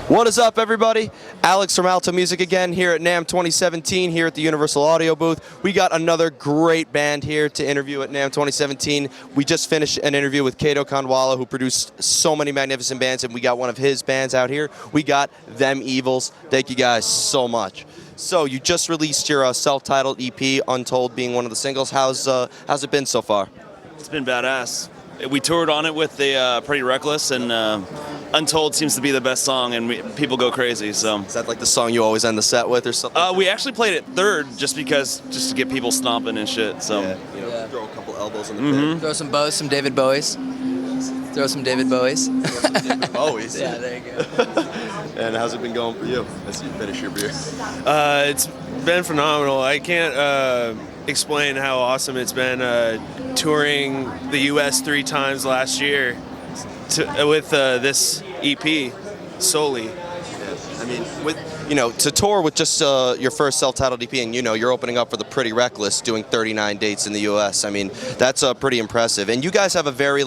What is up, everybody? Alex from Alto Music again here at NAMM 2017 here at the Universal Audio booth. We got another great band here to interview at NAMM 2017. We just finished an interview with Kato Kandwala, who produced so many magnificent bands, and we got one of his bands out here. We got Them Evils. Thank you guys so much. So you just released your self-titled EP, Untold being one of the singles. How's it been so far? It's been badass. We toured on it with the Pretty Reckless, and Untold seems to be the best song, and people go crazy. So is that like the song you always end the set with, or something? We actually played it third just to get people stomping and shit. So throw a couple elbows in the pit. Throw some bows, some David Bowies. Throw some David Bowies. David Bowies. Yeah, there you go. And how's it been going for you as you finish your beer? It's been phenomenal. I can't explain how awesome it's been touring the U.S. 3 times last year with this EP solely. Yeah. I mean, to tour with just your first self-titled EP, and you're opening up for the Pretty Reckless, doing 39 dates in the U.S. I mean, that's pretty impressive. And you guys have a very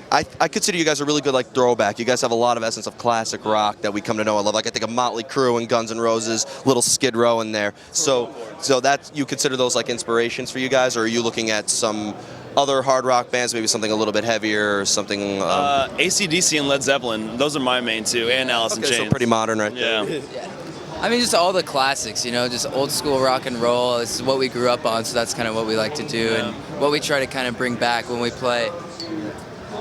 I consider you guys a really good throwback. You guys have a lot of essence of classic rock that we come to know and love. I think of Motley Crue and Guns N' Roses, little Skid Row in there. So that you consider those inspirations for you guys, or are you looking at some other hard rock bands, maybe something a little bit heavier or something? AC/DC and Led Zeppelin, those are my main two, and Alice in Chains. So pretty modern, right there. Yeah. I mean, just all the classics, just old school rock and roll. This is what we grew up on, so that's kind of what we like to do, and what we try to kind of bring back when we play.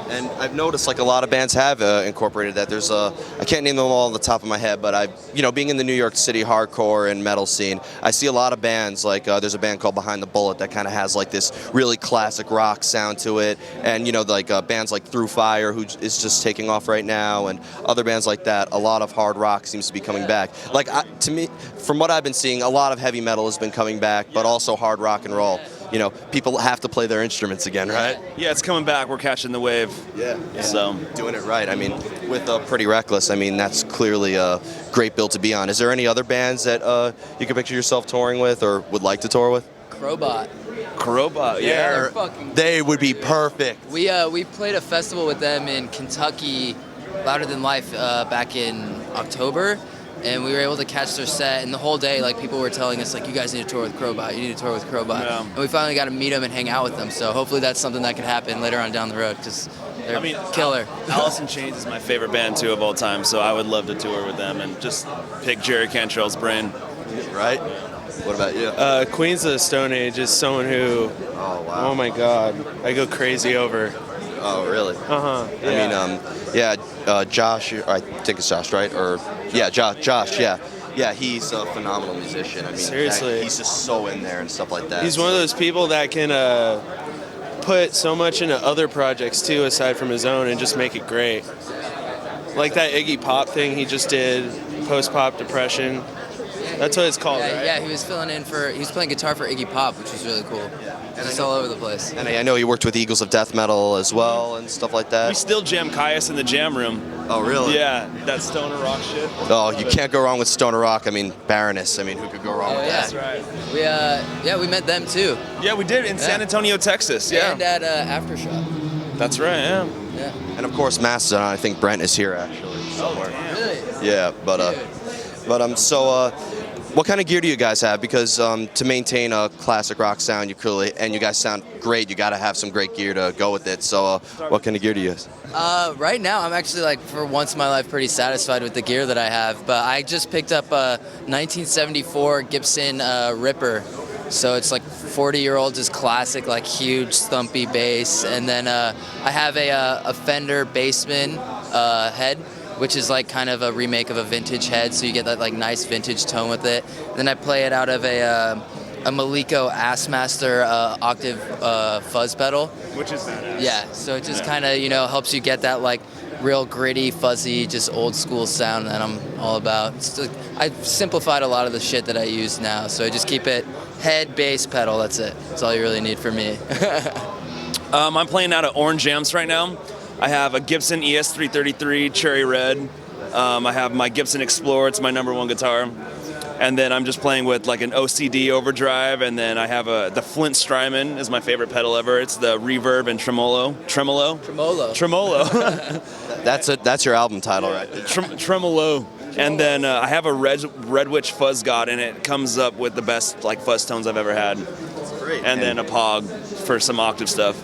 And I've noticed a lot of bands have incorporated that. There's I can't name them all on the top of my head, but being in the New York City hardcore and metal scene, I see a lot of bands there's a band called Behind the Bullet that kind of has this really classic rock sound to it, and bands like Through Fire, who is just taking off right now, and other bands like that. A lot of hard rock seems to be coming back. To me, from what I've been seeing, a lot of heavy metal has been coming back, but also hard rock and roll. People have to play their instruments again, right? Yeah, it's coming back. We're catching the wave. Yeah. So doing it right. I mean, with Pretty Reckless, that's clearly a great bill to be on. Is there any other bands that you could picture yourself touring with or would like to tour with? Crowbot, yeah. They would be perfect. We played a festival with them in Kentucky, Louder Than Life, back in October. And we were able to catch their set, and the whole day, people were telling us, you guys need to tour with Crowbot, you need to tour with Crowbot. Yeah. And we finally got to meet them and hang out with them, so hopefully that's something that could happen later on down the road, because they're killer. Alice in Chains is my favorite band, too, of all time, so I would love to tour with them and just pick Jerry Cantrell's brain. Right? What about you? Queens of the Stone Age is someone who, oh my God, I go crazy over. Oh, really? Uh-huh. Yeah. Josh, I think it's Josh, right? Josh, yeah. Yeah, he's a phenomenal musician. Seriously. He's just so in there and stuff like that. He's one of those people that can put so much into other projects, too, aside from his own, and just make it great. Like that Iggy Pop thing he just did, Post-Pop Depression. That's what it's called, right? Yeah, he was playing guitar for Iggy Pop, which was really cool. And it's all over the place. And I know you worked with Eagles of Death Metal as well and stuff like that. We still jam Caius in the jam room. Oh, really? Yeah, that stoner rock shit. Oh, you can't go wrong with stoner rock. Baroness. Who could go wrong with that? That's right. We met them too. Yeah, we did in San Antonio, Texas. Yeah. And at Aftershock. That's right. Yeah. And of course, Mastodon. I think Brent is here actually somewhere. Oh, really? Yeah, what kind of gear do you guys have? Because to maintain a classic rock sound, you guys sound great. You got to have some great gear to go with it. So, what kind of gear do you use? Right now, I'm actually for once in my life pretty satisfied with the gear that I have. But I just picked up a 1974 Gibson Ripper. So it's 40-year-old, just classic, huge stumpy bass. And then I have a Fender Bassman head, which is like kind of a remake of a vintage head, so you get that like nice vintage tone with it. And then I play it out of a Maliko Assmaster octave fuzz pedal. Which is badass. Yeah, so it just kind of, you know, helps you get that like real gritty, fuzzy, just old school sound that I'm all about. I've simplified a lot of the shit that I use now, so I just keep it head, bass, pedal, that's it. That's all you really need from me. I'm playing out of Orange Amps right now. I have a Gibson ES333 Cherry Red. I have my Gibson Explorer, it's my #1 guitar. And then I'm just playing with like an OCD overdrive, and then I have the Flint Strymon is my favorite pedal ever. It's the reverb and tremolo. Tremolo. That's your album title, right? Tremolo. And then I have a Red Witch Fuzz God, and it comes up with the best like fuzz tones I've ever had. Great. And then a Pog for some octave stuff.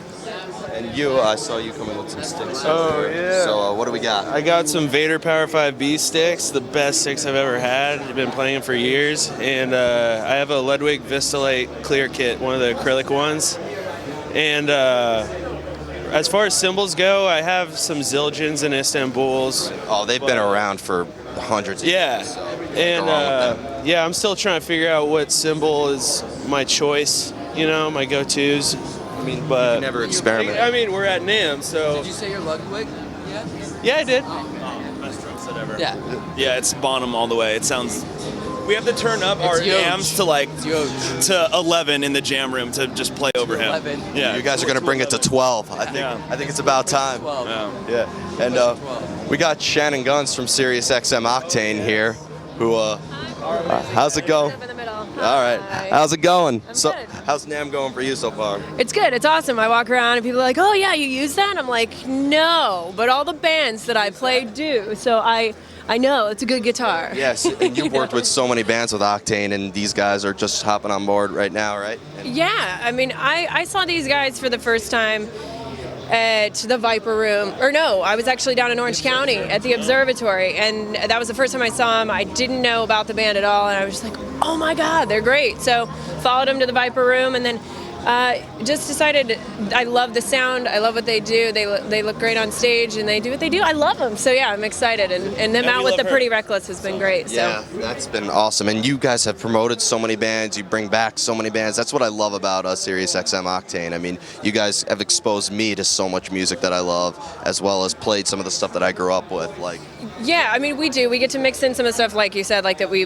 And I saw you coming with some sticks. Oh, yeah. So what do we got? I got some Vader Power 5B sticks, the best sticks I've ever had. I've been playing them for years. And I have a Ludwig Vistalite clear kit, one of the acrylic ones. And as far as cymbals go, I have some Zildjians and Istanbuls. Oh, they've been around for hundreds of years. So And yeah, I'm still trying to figure out what cymbal is my choice, my go-tos. I mean, but you never experiment. I mean, we're at NAMM, so. Did you say your Ludwig yet? Yeah, I did. Best drum set ever. Yeah. Yeah, it's Bonham all the way. It sounds. We have to turn up our huge. amps to to 11 in the jam room to just play over him. 11. Yeah. You guys are going to bring it to 12. I think. Yeah. I think it's about time. 12. Yeah. Yeah. And we got Shannon Gunz from SiriusXM Octane here, who. How's it going? Up in the middle. All right. Hi. How's it going? I'm So, good. how's NAMM going for you so far? It's good. It's awesome. I walk around and people are like, "Oh yeah, you use that?" I'm like, "No," but all the bands that I play do. So I know it's a good guitar. Yes, and you've worked with so many bands with Octane, and these guys are just hopping on board right now, right? Yeah. I mean, I saw these guys for the first time at the Viper Room. Or no, I was actually down in Orange County at the Observatory, and that was the first time I saw them. I didn't know about the band at all, and I was just like, "Oh my God, they're great!" So followed them to the Viper Room, and then just decided I love the sound. I love what they do. They look great on stage, and they do what they do. I love them. So yeah, I'm excited. And them And out we with love the her. Pretty Reckless has been great. So. Yeah, that's been awesome. And you guys have promoted so many bands. You bring back so many bands. That's what I love about SiriusXM Octane. I mean, you guys have exposed me to so much music that I love, as well as played some of the stuff that I grew up with. Yeah, I mean, we do. We get to mix in some of the stuff, like you said, like that we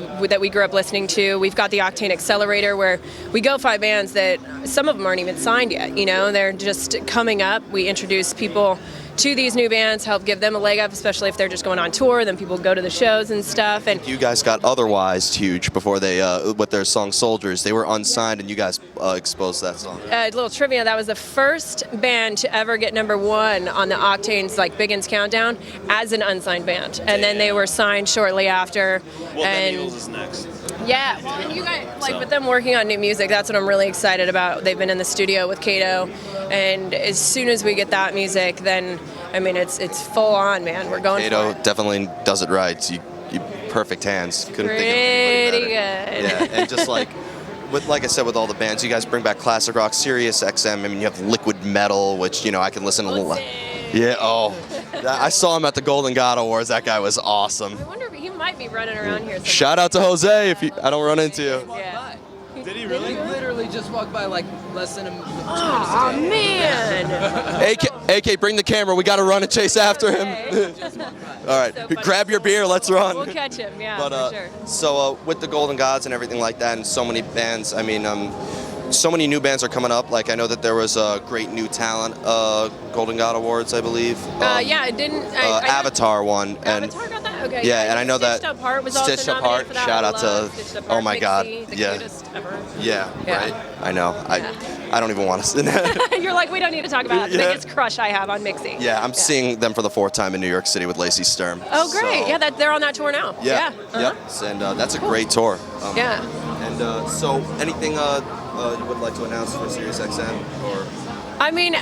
grew up listening to. We've got the Octane Accelerator, where we go find bands that some of them aren't even signed yet. They're just coming up. We introduce people to these new bands, help give them a leg up, especially if they're just going on tour. Then people go to the shows and stuff. And You guys got Otherwise huge before they, with their song Soldiers. They were unsigned, and you guys exposed that song. a little trivia: that was the first band to ever get #1 on the Octane's Biggins Countdown as an unsigned band, and then they were signed shortly after. Well, then and Eagles is next. yeah, well, and you guys with them working on new music, that's what I'm really excited about. They've been in the studio with Kato, and as soon as we get that music, then I mean it's full on, man. We're going Kato for it. definitely does it right. You perfect hands. Couldn't think of Pretty anybody good. better. Yeah, and just like I said, with all the bands, you guys bring back classic rock. SiriusXM. I mean, you have Liquid Metal, which I can listen to. Yeah. Oh, I saw him at the Golden God Awards. That guy was awesome. I wonder if he might be running around here. somewhere. Shout out to Jose if I don't run into you. Yeah. Did he really? Literally just walked by less than a minute. Oh man. AK, bring the camera. We got to run and chase after him. All right, So funny. grab your beer. Let's run. We'll catch him. Yeah, But for sure. so with the Golden Gods and everything like that, and so many bands. I mean, so many new bands are coming up. Like I know that there was a great new talent Golden God Awards, I believe. Yeah, it didn't. I know- Avatar won, and Avatar got that? Okay. yeah, and I know that Stitched Up Heart was also Stitched Up nominated Heart, for that. shout I out to- love Stitched Up oh Heart, my God, Mixie, the yeah. cutest ever. yeah, Yeah. right. I know. I don't even want to. You're like, we don't need to talk about the Yeah. biggest crush I have on Mixie. Yeah, I'm seeing them for the 4th time in New York City with Lacey Sturm. Oh, great. So- Yeah, they're on that tour now. Yeah. Uh-huh. Yep. And that's a great tour. Yeah. And so, anything you would like to announce for SiriusXM or? I mean,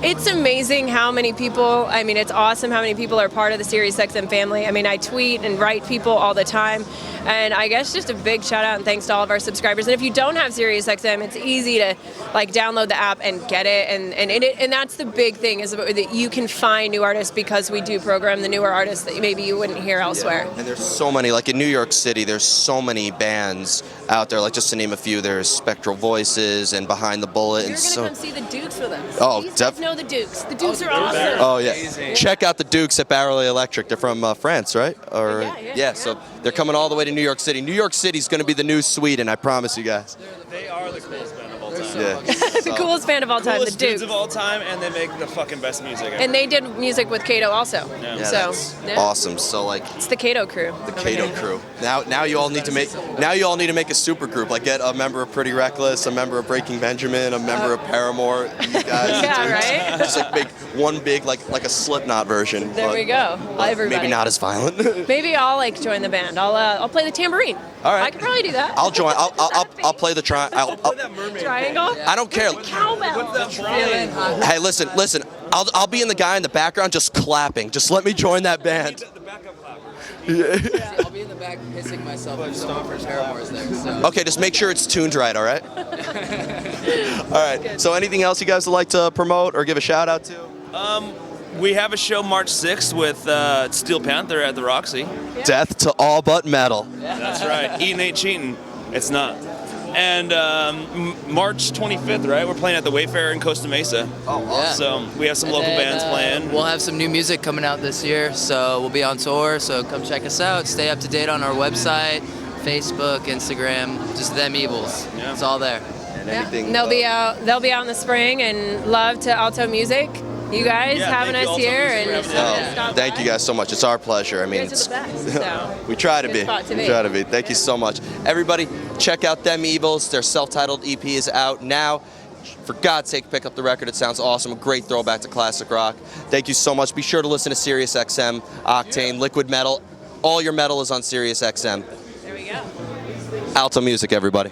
it's amazing how many people, it's awesome how many people are part of the SiriusXM family. I mean, I tweet and write people all the time. And I guess just a big shout out and thanks to all of our subscribers. And if you don't have SiriusXM, it's easy to download the app and get it. And that's the big thing is that you can find new artists because we do program the newer artists that maybe you wouldn't hear elsewhere. And there's so many, like in New York City, there's so many bands out there. Like just to name a few, there's Spectral Voices and Behind the Bullet. You're and going to so. come see the Dukes with us. Oh, These guys know the Dukes. The Dukes are awesome. Oh yeah, check out the Dukes at Barrel Electric. They're from France, right? Or Yeah. So they're coming all the way to New York City. New York City's going to be the new Sweden. I promise you guys. They are the coolest band of all time. Yeah. the coolest band of all time, Coolest the dudes Dukes. of all time, and they make the fucking best music ever. And they did music with Kato also. Yeah. Yeah, So that's yeah. awesome. So like It's the Kato crew. the Kato crew. Now you all need to make a super group. Like get a member of Pretty Reckless, a member of Breaking Benjamin, a member of Paramore. These guys. Yeah, dude. right? Just like one big like a Slipknot version. There but we go. Everybody. Maybe not as violent. Maybe I'll like join the band. I'll play the tambourine. All right. I could probably do that. I'll join. I'll play the triangle. I don't care. Cowbell. Feeling hot. Hey, listen. I'll be in the guy in the background just clapping. Just let me join that band. I'll be in the back pissing myself if someone from Paramore's there. So. Okay, just make sure it's tuned right. All right. All right. So, anything else you guys would like to promote or give a shout out to? We have a show March 6th with Steel Panther at the Roxy. Death to all but metal. That's right. Eating ain't cheating. It's not. And March 25th, right? We're playing at the Wayfarer in Costa Mesa. Oh, Yeah. So we have some local And then, bands playing. We'll have some new music coming out this year, so we'll be on tour. So come check us out. Stay up to date on our website, Facebook, Instagram, just Them Evils. Yeah. It's all there. And Yeah. anything. And they'll be out. They'll be out in the spring. And love to Alto Music. You guys Yeah, having thank you, us Alto here Music, and for just having us. stop Thank by. you guys so much. It's our pleasure. I mean, You guys are the best. So. we try to Good be. spot to We be. try to be. Thank you so much. Everybody, check out Them Evils. Their self-titled EP is out now. For God's sake, pick up the record. It sounds awesome. A great throwback to classic rock. Thank you so much. Be sure to listen to SiriusXM Octane, Liquid Metal. All your metal is on SiriusXM. There we go. Alto Music, everybody.